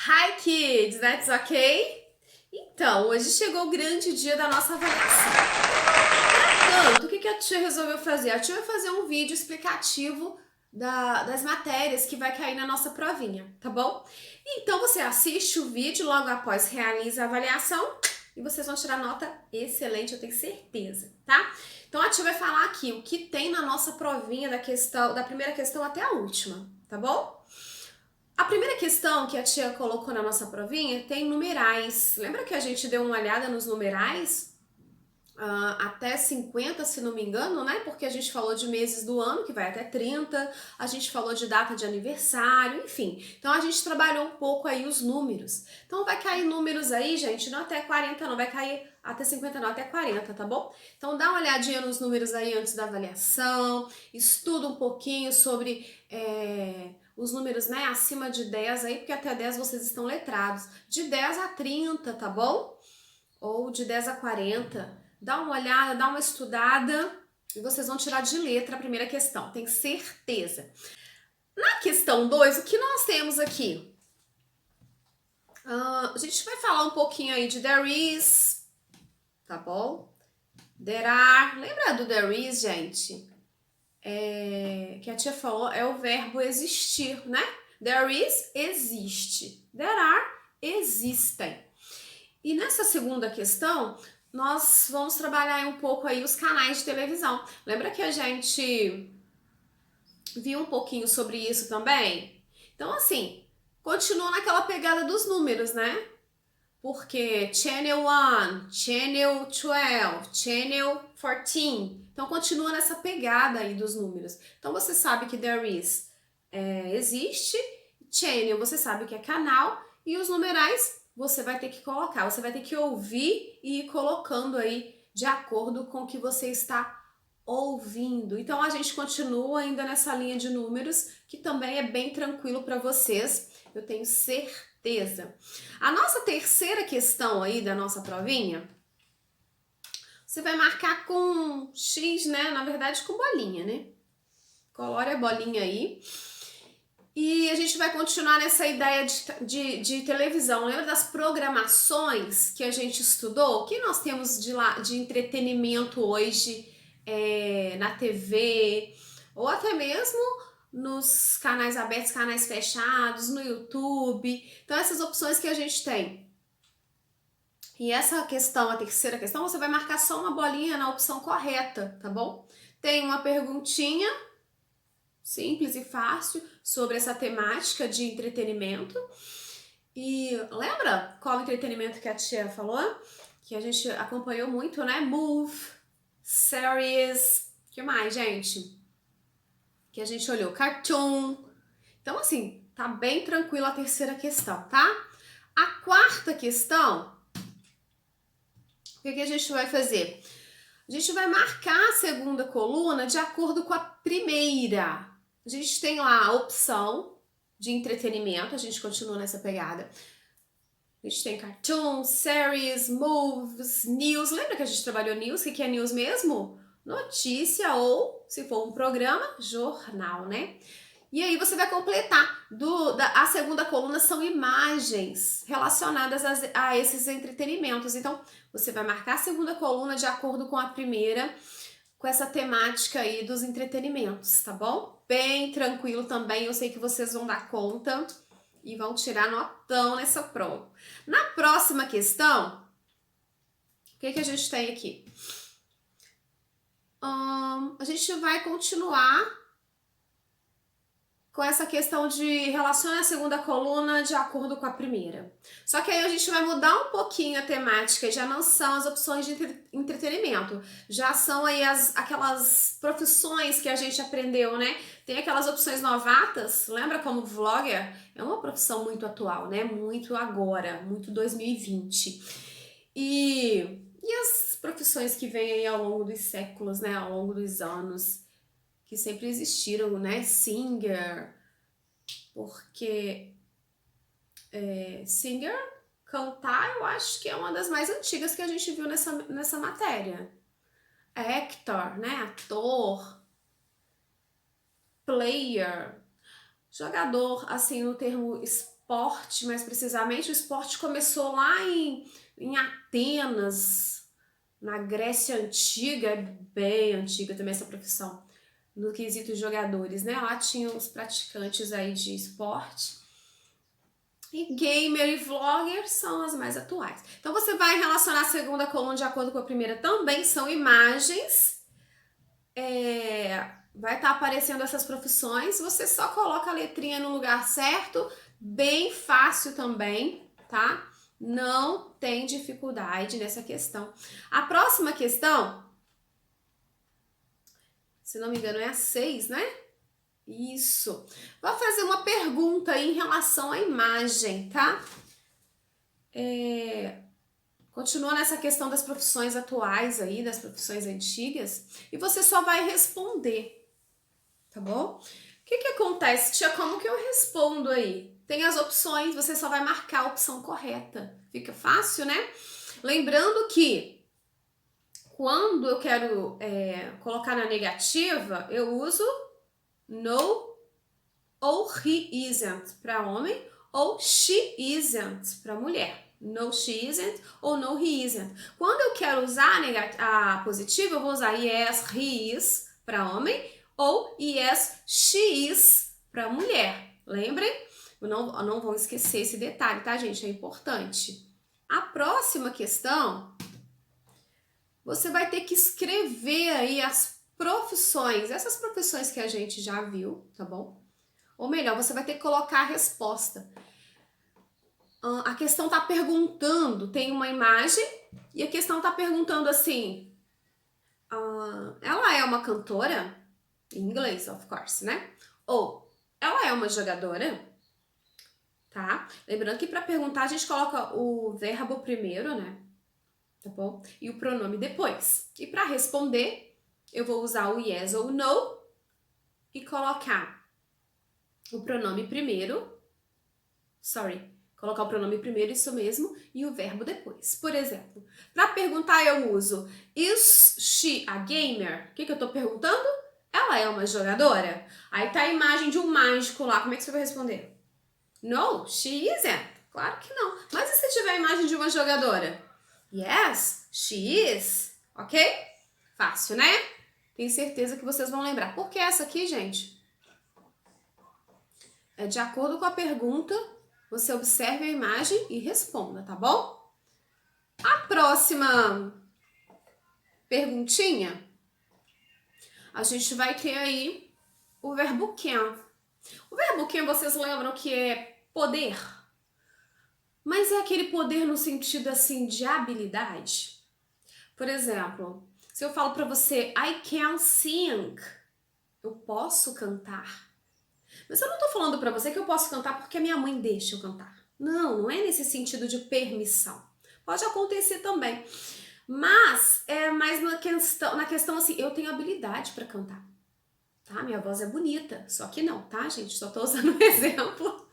Hi kids, that's okay? Então, hoje chegou o grande dia da nossa avaliação. Portanto, o que a tia resolveu fazer? A tia vai fazer um vídeo explicativo das matérias que vai cair na nossa provinha, tá bom? Então você assiste o vídeo, logo após realiza a avaliação e vocês vão tirar nota excelente, eu tenho certeza, tá? Então a tia vai falar aqui o que tem na nossa provinha da primeira questão até a última, tá bom? A primeira questão que a tia colocou na nossa provinha tem numerais. Lembra que a gente deu uma olhada nos numerais? Até 50, se não me engano, né? Porque a gente falou de meses do ano, que vai até 30, a gente falou de data de aniversário, enfim. Então a gente trabalhou um pouco aí os números. Então vai cair números aí, gente, não até 40, não vai cair até 50, não, até 40, tá bom? Então dá uma olhadinha nos números aí antes da avaliação, estuda um pouquinho sobre os números, né, acima de 10 aí, porque até 10 vocês estão letrados. De 10 a 30, tá bom? Ou de 10 a 40. Dá uma olhada, dá uma estudada e vocês vão tirar de letra a primeira questão, tenho certeza. Na questão 2, o que nós temos aqui? A gente vai falar um pouquinho aí de there is, tá bom? There are, lembra do there is, gente? Que a tia falou, é o verbo existir, né? There is, existe. There are, existem. E nessa segunda questão, nós vamos trabalhar um pouco aí os canais de televisão. Lembra que a gente viu um pouquinho sobre isso também? Então, assim, continua naquela pegada dos números, né? Porque Channel 1, Channel 12, Channel 14. Então, continua nessa pegada aí dos números. Então, você sabe que there is existe, channel você sabe que é canal, e os numerais você vai ter que colocar, você vai ter que ouvir e ir colocando aí de acordo com o que você está ouvindo. Então a gente continua ainda nessa linha de números, que também é bem tranquilo para vocês, eu tenho certeza. A nossa terceira questão aí da nossa provinha, você vai marcar com X, né? Na verdade com bolinha, né? Colore a bolinha aí. E a gente vai continuar nessa ideia de televisão. Lembra das programações que a gente estudou? O que nós temos de entretenimento hoje na TV? Ou até mesmo nos canais abertos, canais fechados, no YouTube. Então, essas opções que a gente tem. E essa questão, a terceira questão, você vai marcar só uma bolinha na opção correta, tá bom? Tem uma perguntinha simples e fácil sobre essa temática de entretenimento. E lembra qual entretenimento que a tia falou? Que a gente acompanhou muito, né? Move, series, que mais, gente? Que a gente olhou cartoon. Então, assim, tá bem tranquilo a terceira questão, tá? A quarta questão, o que a gente vai fazer? A gente vai marcar a segunda coluna de acordo com a primeira. A gente tem lá a opção de entretenimento, a gente continua nessa pegada. A gente tem cartoon, series, movies, news. Lembra que a gente trabalhou news? O que é news mesmo? Notícia ou, se for um programa, jornal, né? E aí você vai completar. A segunda coluna são imagens relacionadas a esses entretenimentos. Então, você vai marcar a segunda coluna de acordo com a primeira, com essa temática aí dos entretenimentos, tá bom? Bem tranquilo também, eu sei que vocês vão dar conta e vão tirar notão nessa prova. Na próxima questão, o que a gente tem aqui? A gente vai continuar com essa questão de relacione a segunda coluna de acordo com a primeira. Só que aí a gente vai mudar um pouquinho a temática, já não são as opções de entretenimento, já são aí aquelas profissões que a gente aprendeu, né? Tem aquelas opções novatas, lembra como vlogger? É uma profissão muito atual, né? Muito agora, muito 2020. E as profissões que vêm aí ao longo dos séculos, né? Ao longo dos anos, que sempre existiram, né? Singer, porque singer, cantar, eu acho que é uma das mais antigas que a gente viu nessa matéria. Actor, né? Ator, player, jogador, assim, no termo esporte, mais precisamente. O esporte começou lá em Atenas, na Grécia Antiga, é bem antiga também essa profissão, no quesito de jogadores, né? Lá tinha os praticantes aí de esporte. E gamer e vlogger são as mais atuais. Então você vai relacionar a segunda coluna de acordo com a primeira, também são imagens. Vai estar aparecendo essas profissões, você só coloca a letrinha no lugar certo, bem fácil também, tá? Não tem dificuldade nessa questão. A próxima questão, se não me engano, é a 6, né? Isso. Vou fazer uma pergunta aí em relação à imagem, tá? Continua nessa questão das profissões atuais aí, das profissões antigas, e você só vai responder, tá bom? O que acontece, tia? Como que eu respondo aí? Tem as opções, você só vai marcar a opção correta. Fica fácil, né? Lembrando que quando eu quero colocar na negativa, eu uso no ou he isn't para homem ou she isn't para mulher. No, she isn't ou no, he isn't. Quando eu quero usar a positiva, eu vou usar yes, he is para homem ou yes, she is para mulher. Lembrem? Não vão esquecer esse detalhe, tá, gente? É importante. A próxima questão, você vai ter que escrever aí as profissões, essas profissões que a gente já viu, tá bom? Ou melhor, você vai ter que colocar a resposta. A questão tá perguntando, tem uma imagem, e a questão tá perguntando assim, ela é uma cantora? Em inglês, of course, né? Ou, ela é uma jogadora? Tá? Lembrando que para perguntar a gente coloca o verbo primeiro, né? Tá bom? E o pronome depois. E para responder, eu vou usar o yes ou no e colocar o pronome primeiro. Colocar o pronome primeiro, isso mesmo, e o verbo depois. Por exemplo, para perguntar eu uso Is she a gamer? O que eu tô perguntando? Ela é uma jogadora? Aí tá a imagem de um mágico lá, como é que você vai responder? No, she isn't. Claro que não. Mas e se tiver a imagem de uma jogadora? Yes, she is. Ok? Fácil, né? Tenho certeza que vocês vão lembrar. Porque essa aqui, gente, é de acordo com a pergunta, você observe a imagem e responda, tá bom? A próxima perguntinha, a gente vai ter aí o verbo can. O verbo can, vocês lembram que é poder? Mas é aquele poder no sentido assim de habilidade. Por exemplo, se eu falo para você I can sing, eu posso cantar. Mas eu não tô falando para você que eu posso cantar porque a minha mãe deixa eu cantar. Não é nesse sentido de permissão. Pode acontecer também. Mas é mais na questão assim, eu tenho habilidade para cantar. Tá? Minha voz é bonita, só que não, tá, gente? Só tô usando um exemplo.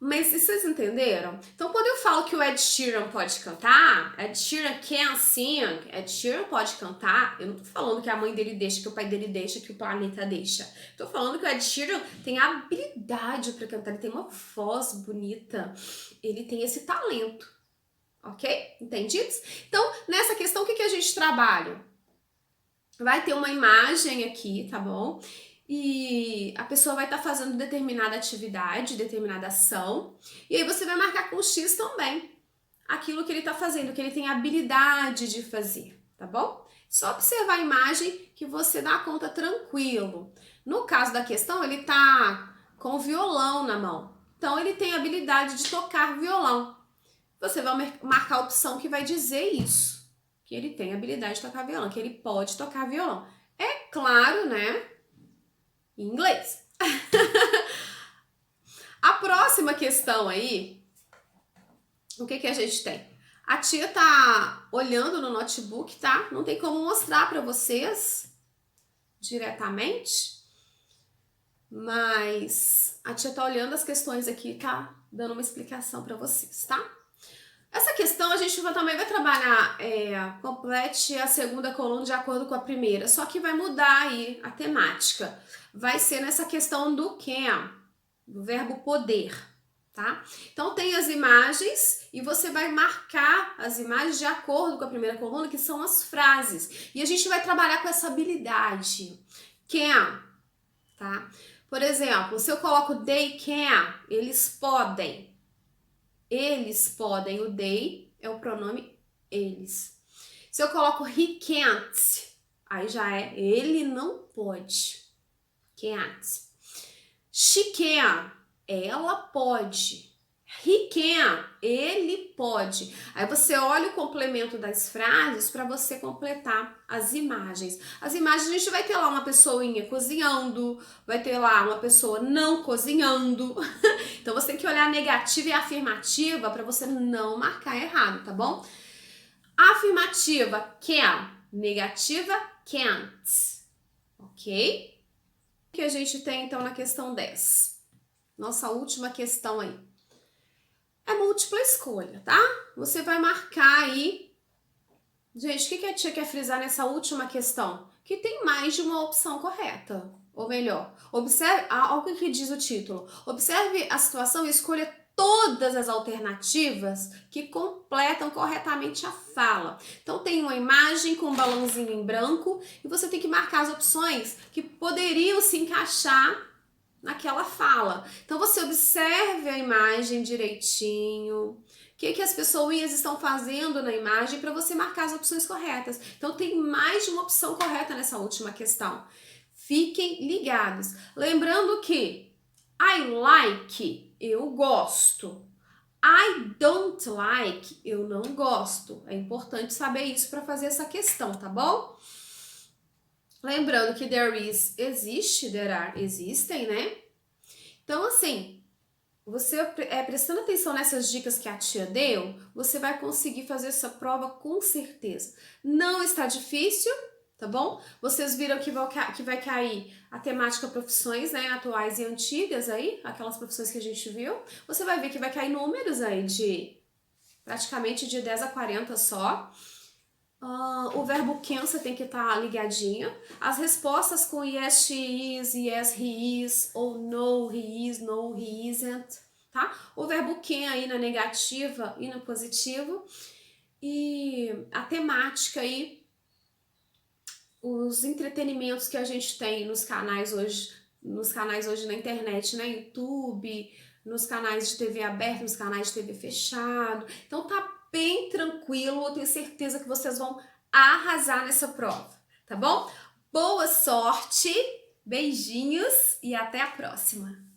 Mas vocês entenderam? Então, quando eu falo que o Ed Sheeran pode cantar, Ed Sheeran can sing, Ed Sheeran pode cantar, eu não tô falando que a mãe dele deixa, que o pai dele deixa, que o planeta deixa. Tô falando que o Ed Sheeran tem habilidade para cantar, ele tem uma voz bonita, ele tem esse talento, ok? Entendidos? Então, nessa questão, o que a gente trabalha? Vai ter uma imagem aqui, tá bom? E a pessoa vai estar fazendo determinada atividade, determinada ação, e aí você vai marcar com X também aquilo que ele está fazendo, que ele tem habilidade de fazer, tá bom? Só observar a imagem que você dá conta tranquilo. No caso da questão, ele tá com o violão na mão, então ele tem habilidade de tocar violão. Você vai marcar a opção que vai dizer isso, que ele tem habilidade de tocar violão, que ele pode tocar violão. É claro, né? Em inglês. A próxima questão aí, o que a gente tem? A tia tá olhando no notebook, tá? Não tem como mostrar para vocês diretamente, mas a tia tá olhando as questões aqui, tá dando uma explicação para vocês, tá? Essa questão a gente também vai trabalhar, complete a segunda coluna de acordo com a primeira, só que vai mudar aí a temática. Vai ser nessa questão do can, do verbo poder, tá? Então tem as imagens e você vai marcar as imagens de acordo com a primeira coluna, que são as frases. E a gente vai trabalhar com essa habilidade. Can, tá? Por exemplo, se eu coloco they can, eles podem. Eles podem, o they é o pronome eles. Se eu coloco he can't, aí já é ele não pode. Can't. She can, ela pode. He can, ele pode. Aí você olha o complemento das frases para você completar as imagens. As imagens a gente vai ter lá uma pessoinha cozinhando, vai ter lá uma pessoa não cozinhando. Então você tem que olhar a negativa e a afirmativa para você não marcar errado, tá bom? Afirmativa, can. Negativa, can't. Ok? O que a gente tem então na questão 10? Nossa última questão aí. É múltipla escolha, tá? Você vai marcar aí. Gente, o que a tia quer frisar nessa última questão? Que tem mais de uma opção correta. Ou melhor, observe algo que diz o título. Observe a situação e escolha todas as alternativas que completam corretamente a fala. Então tem uma imagem com um balãozinho em branco e você tem que marcar as opções que poderiam se encaixar naquela fala. Então você observe a imagem direitinho. O que as pessoinhas estão fazendo na imagem para você marcar as opções corretas. Então tem mais de uma opção correta nessa última questão. Fiquem ligados. Lembrando que I like, eu gosto. I don't like, eu não gosto. É importante saber isso para fazer essa questão, tá bom? Lembrando que there is existe, there are existem, né? Então, assim, você prestando atenção nessas dicas que a tia deu, você vai conseguir fazer essa prova com certeza. Não está difícil, tá bom? Vocês viram que vai cair a temática profissões, né, atuais e antigas aí, aquelas profissões que a gente viu. Você vai ver que vai cair números aí de praticamente de 10 a 40 só. O verbo can você tem que estar ligadinho. As respostas com yes, she is, yes, he is, ou no, he is, no, he isn't, tá? O verbo can aí na negativa e no positivo. E a temática aí, os entretenimentos que a gente tem nos canais hoje na internet, né? YouTube, nos canais de TV aberta, nos canais de TV fechado. Então tá bem tranquilo, eu tenho certeza que vocês vão arrasar nessa prova, tá bom? Boa sorte, beijinhos e até a próxima!